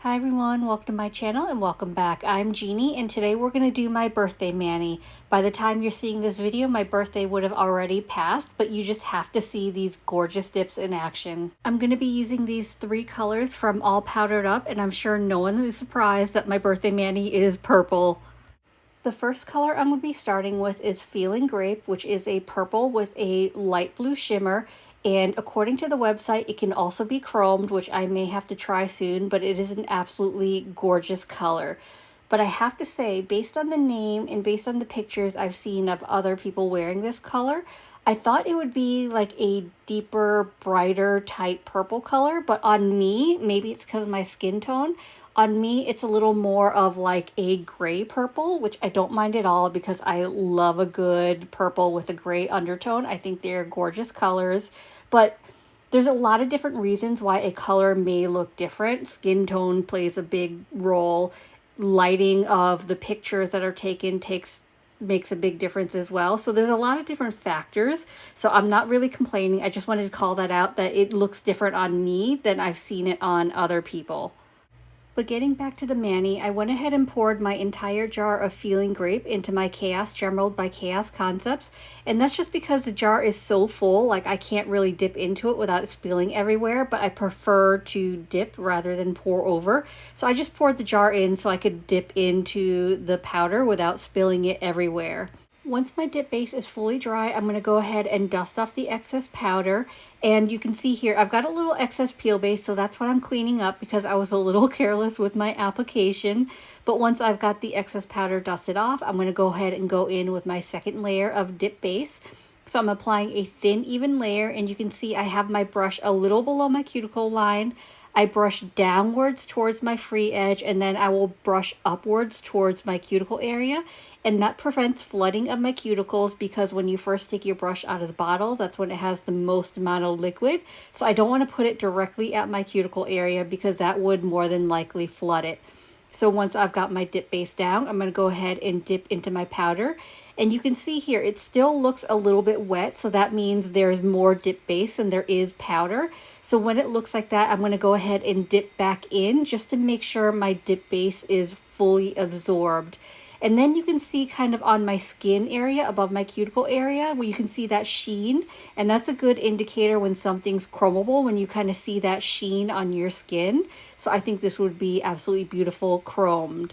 Hi everyone, welcome to my channel and welcome back. I'm Jeannie and today we're going to do my birthday mani. By the time you're seeing this video, my birthday would have already passed, but you just have to see these gorgeous dips in action. I'm going to be using these three colors from All Powdered Up, and I'm sure no one is surprised that my birthday mani is purple. The first color I'm going to be starting with is Feeling Grape, which is a purple with a light blue shimmer. And according to the website, it can also be chromed, which I may have to try soon, but it is an absolutely gorgeous color. But I have to say, based on the name and based on the pictures I've seen of other people wearing this color, I thought it would be like a deeper, brighter type purple color, but on me, maybe it's because of my skin tone, on me it's a little more of like a gray purple, which I don't mind at all because I love a good purple with a gray undertone. I think they're gorgeous colors, but there's a lot of different reasons why a color may look different. Skin tone plays a big role. Lighting of the pictures that are taken makes a big difference as well. So there's a lot of different factors. So I'm not really complaining. I just wanted to call that out, that it looks different on me than I've seen it on other people. But getting back to the mani, I went ahead and poured my entire jar of Feeling Grape into my Chaos Gemerald by Chaos Concepts. And that's just because the jar is so full, like I can't really dip into it without it spilling everywhere, but I prefer to dip rather than pour over. So I just poured the jar in so I could dip into the powder without spilling it everywhere. Once my dip base is fully dry, I'm going to go ahead and dust off the excess powder. And you can see here, I've got a little excess peel base, so that's what I'm cleaning up because I was a little careless with my application. But once I've got the excess powder dusted off, I'm going to go ahead and go in with my second layer of dip base. So I'm applying a thin, even layer, and you can see I have my brush a little below my cuticle line. I brush downwards towards my free edge, and then I will brush upwards towards my cuticle area. And that prevents flooding of my cuticles because when you first take your brush out of the bottle, that's when it has the most amount of liquid. So I don't want to put it directly at my cuticle area because that would more than likely flood it. So once I've got my dip base down, I'm going to go ahead and dip into my powder. And you can see here, it still looks a little bit wet. So that means there's more dip base than there is powder. So when it looks like that, I'm going to go ahead and dip back in just to make sure my dip base is fully absorbed. And then you can see kind of on my skin area above my cuticle area where you can see that sheen. And that's a good indicator when something's chromable, when you kind of see that sheen on your skin. So I think this would be absolutely beautiful chromed.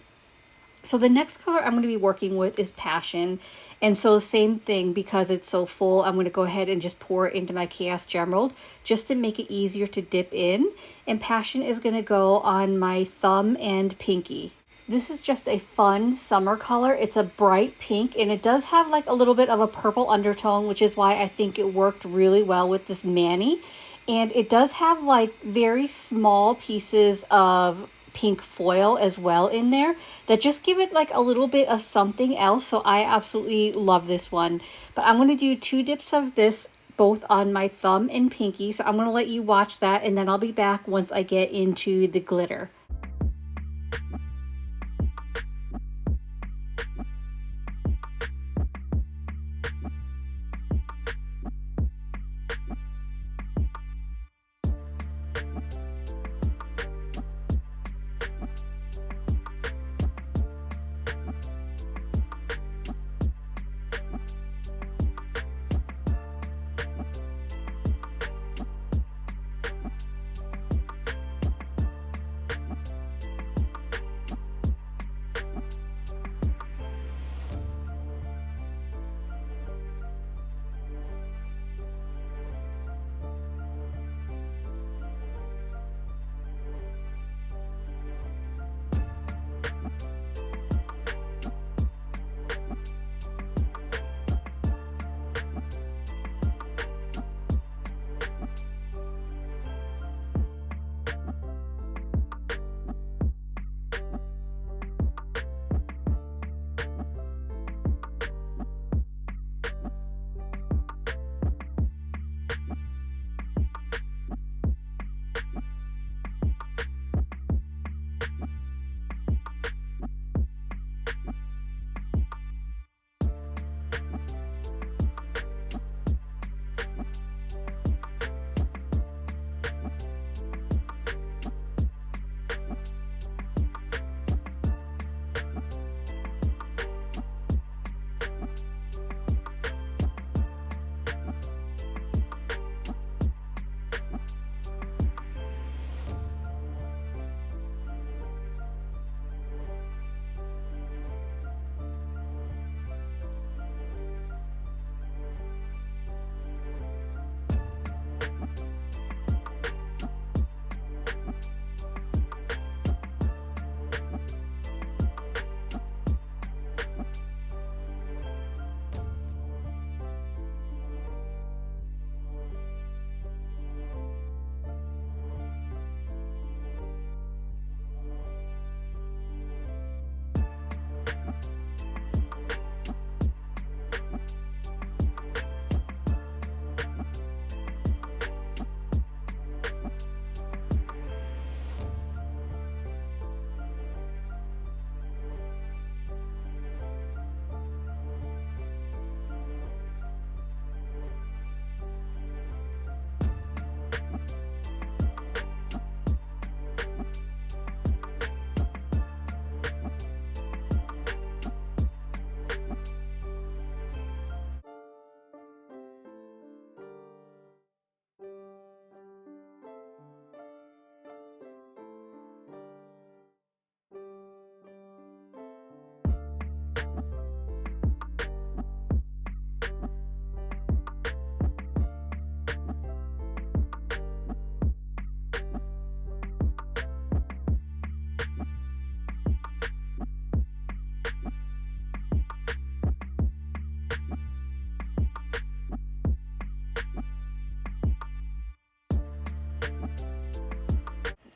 So the next color I'm going to be working with is Passion. And so same thing, because it's so full, I'm going to go ahead and just pour it into my Chaos Gemerald just to make it easier to dip in. And Passion is going to go on my thumb and pinky. This is just a fun summer color. It's a bright pink and it does have like a little bit of a purple undertone, which is why I think it worked really well with this mani. And it does have like very small pieces of pink foil as well in there that just give it like a little bit of something else. So I absolutely love this one. But I'm going to do 2 dips of this both on my thumb and pinky. So I'm going to let you watch that and then I'll be back once I get into the glitter.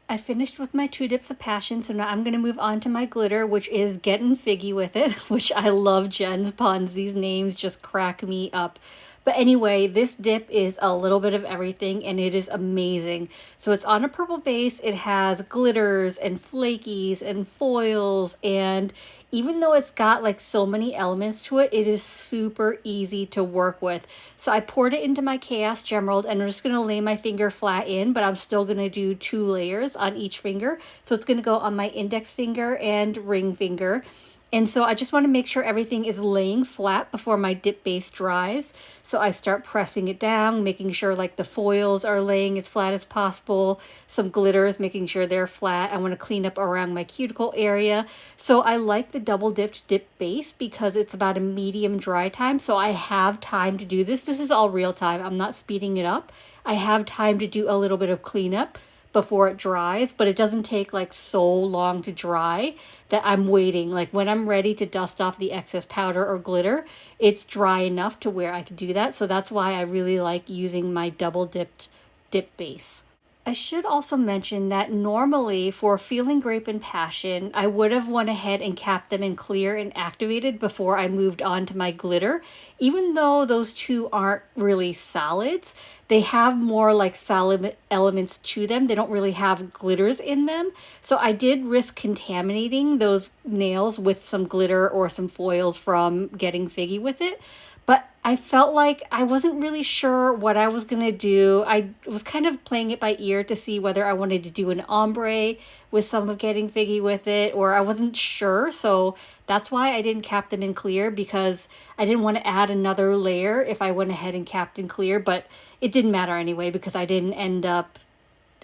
I finished with my 2 dips of passion, so now I'm going to move on to my glitter, which is Gettin' Figgy with it, which I love Jen's puns. These names just crack me up. But anyway, this dip is a little bit of everything and it is amazing. So it's on a purple base. It has glitters and flakies and foils, and even though it's got like so many elements to it, it is super easy to work with. So I poured it into my Chaos Gemerald and I'm just going to lay my finger flat in, but I'm still going to do 2 layers on each finger. So it's going to go on my index finger and ring finger. And so I just want to make sure everything is laying flat before my dip base dries. So I start pressing it down, making sure like the foils are laying as flat as possible. Some glitters, making sure they're flat. I want to clean up around my cuticle area. So I like the double dipped dip base because it's about a medium dry time. So I have time to do this. This is all real time. I'm not speeding it up. I have time to do a little bit of cleanup before it dries, but it doesn't take like so long to dry that I'm waiting. Like when I'm ready to dust off the excess powder or glitter, it's dry enough to where I can do that. So that's why I really like using my double dipped dip base. I should also mention that normally for Feeling Grape and Passion, I would have went ahead and capped them in clear and activated before I moved on to my glitter. Even though those two aren't really solids, they have more like solid elements to them. They don't really have glitters in them. So I did risk contaminating those nails with some glitter or some foils from getting Figgy with it. But I felt like I wasn't really sure what I was going to do. I was kind of playing it by ear to see whether I wanted to do an ombre with some of Getting Figgy with it, or I wasn't sure. So that's why I didn't cap them in clear, because I didn't want to add another layer if I went ahead and capped in clear. But it didn't matter anyway because I didn't end up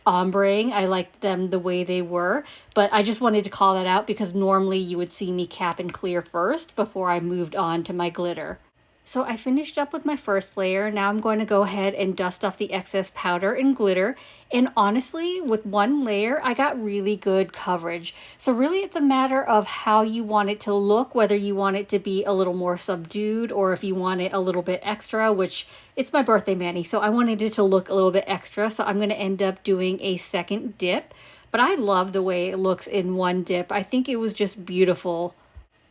ombreing. I liked them the way they were, but I just wanted to call that out because normally you would see me cap in clear first before I moved on to my glitter. So I finished up with my first layer. Now I'm going to go ahead and dust off the excess powder and glitter. And honestly, with one layer, I got really good coverage. So really it's a matter of how you want it to look, whether you want it to be a little more subdued or if you want it a little bit extra, which it's my birthday mani, so I wanted it to look a little bit extra. So I'm going to end up doing a second dip. But I love the way it looks in one dip. I think it was just beautiful.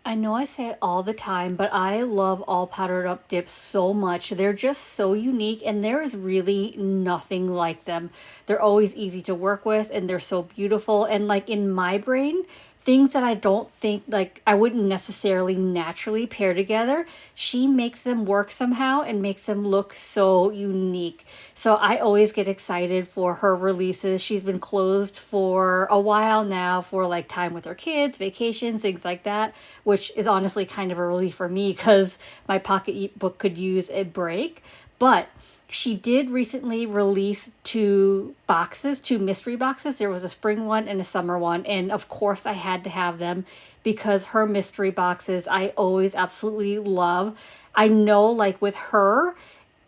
I know I say it all the time, but I love all powdered up dips so much. They're just so unique and there is really nothing like them. They're always easy to work with and they're so beautiful. And like in my brain, things that I don't think like I wouldn't necessarily naturally pair together, she makes them work somehow and makes them look so unique. So I always get excited for her releases. She's been closed for a while now for like time with her kids, vacations, things like that, which is honestly kind of a relief for me because my pocketbook could use a break. But she did recently release 2 boxes, 2 mystery boxes. There was a spring one and a summer one. And of course I had to have them because her mystery boxes I always absolutely love. I know like with her,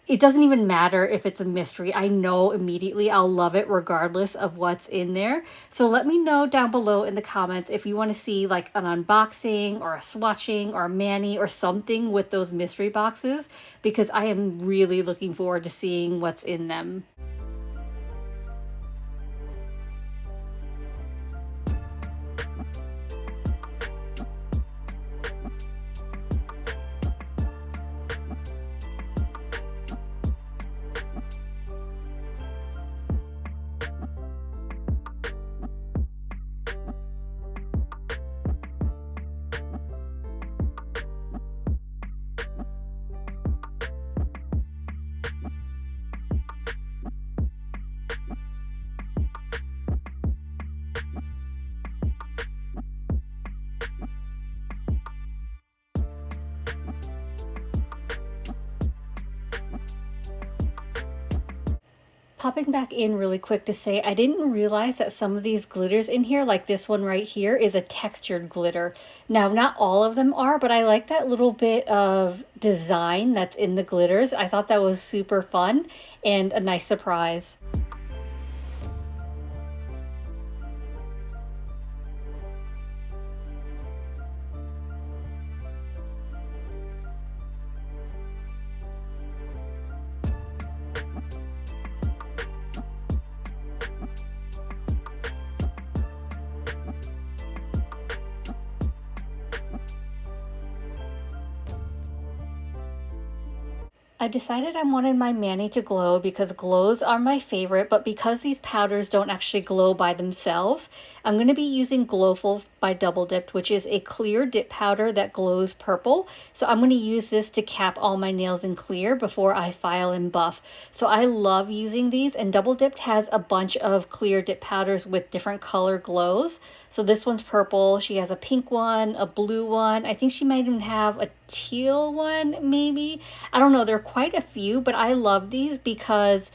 it doesn't even matter if it's a mystery. I know immediately I'll love it regardless of what's in there. So let me know down below in the comments if you want to see like an unboxing or a swatching or a mani or something with those mystery boxes, because I am really looking forward to seeing what's in them. Popping back in really quick to say I didn't realize that some of these glitters in here, like this one right here, is a textured glitter. Now, not all of them are, but I like that little bit of design that's in the glitters. I thought that was super fun and a nice surprise. I decided I wanted my mani to glow because glows are my favorite, but because these powders don't actually glow by themselves, I'm going to be using Glowful by Dipp'd, which is a clear dip powder that glows purple. So I'm going to use this to cap all my nails in clear before I file and buff. So I love using these, and Dipp'd has a bunch of clear dip powders with different color glows. So this one's purple, she has a pink one, a blue one, I think she might even have a teal one maybe. I don't know, there are quite a few, but I love these because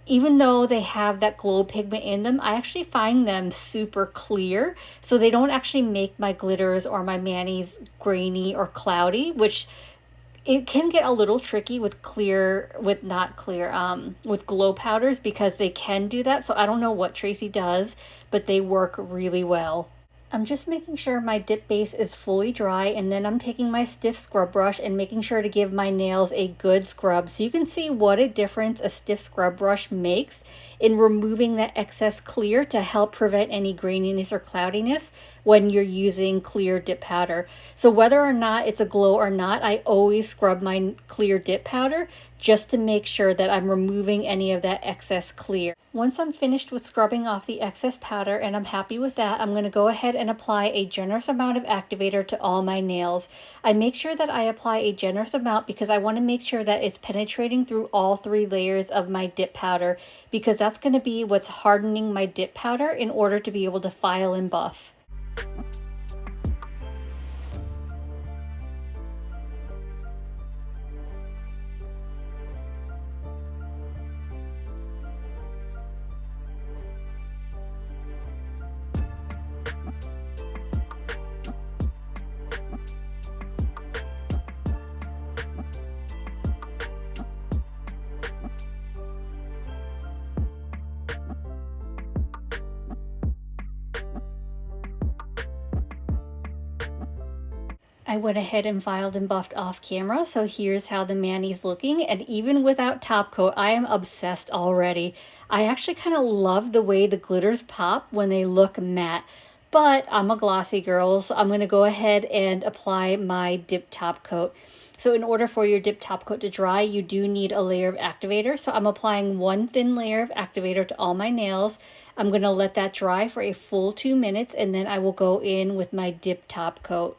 even though they have that glow pigment in them, I actually find them super clear. So they don't actually make my glitters or my manis grainy or cloudy, which it can get a little tricky with with glow powders because they can do that. So I don't know what Tracy does, but they work really well. I'm just making sure my dip base is fully dry, and then I'm taking my stiff scrub brush and making sure to give my nails a good scrub. So you can see what a difference a stiff scrub brush makes in removing that excess clear to help prevent any graininess or cloudiness when you're using clear dip powder. So whether or not it's a glow or not, I always scrub my clear dip powder just to make sure that I'm removing any of that excess clear. Once I'm finished with scrubbing off the excess powder and I'm happy with that, I'm going to go ahead and apply a generous amount of activator to all my nails. I make sure that I apply a generous amount because I want to make sure that it's penetrating through all 3 layers of my dip powder, because that's going to be what's hardening my dip powder in order to be able to file and buff. I went ahead and filed and buffed off camera, so here's how the mani's looking, and even without top coat, I am obsessed already. I actually kind of love the way the glitters pop when they look matte, but I'm a glossy girl, so I'm going to go ahead and apply my dip top coat. So in order for your dip top coat to dry, you do need a layer of activator. So I'm applying 1 thin layer of activator to all my nails. I'm going to let that dry for a full 2 minutes, and then I will go in with my dip top coat.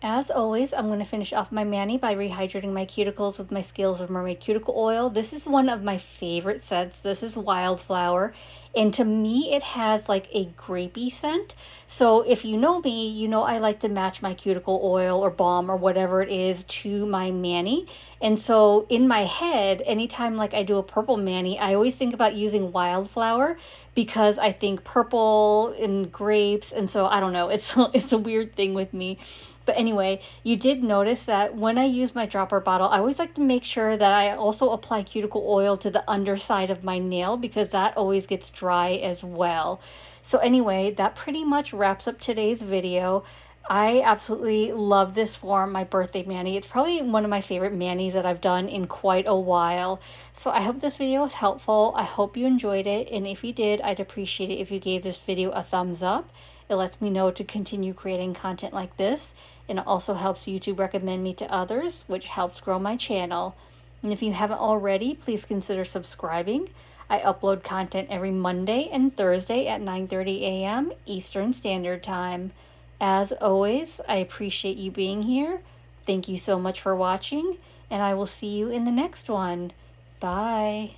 As always, I'm going to finish off my mani by rehydrating my cuticles with my Scales of Mermaid cuticle oil. This is one of my favorite scents. This is Wildflower, and to me it has like a grapey scent. So if you know me, you know I like to match my cuticle oil or balm or whatever it is to my mani. And so in my head, anytime like I do a purple mani, I always think about using Wildflower because I think purple and grapes, and so I don't know, it's a weird thing with me. But anyway, you did notice that when I use my dropper bottle, I always like to make sure that I also apply cuticle oil to the underside of my nail because that always gets dry as well. So anyway, that pretty much wraps up today's video. I absolutely love this for my birthday mani. It's probably one of my favorite manis that I've done in quite a while. So I hope this video was helpful. I hope you enjoyed it. And if you did, I'd appreciate it if you gave this video a thumbs up. It lets me know to continue creating content like this. And it also helps YouTube recommend me to others, which helps grow my channel. And if you haven't already, please consider subscribing. I upload content every Monday and Thursday at 9:30 a.m. Eastern Standard Time. As always, I appreciate you being here. Thank you so much for watching, and I will see you in the next one. Bye.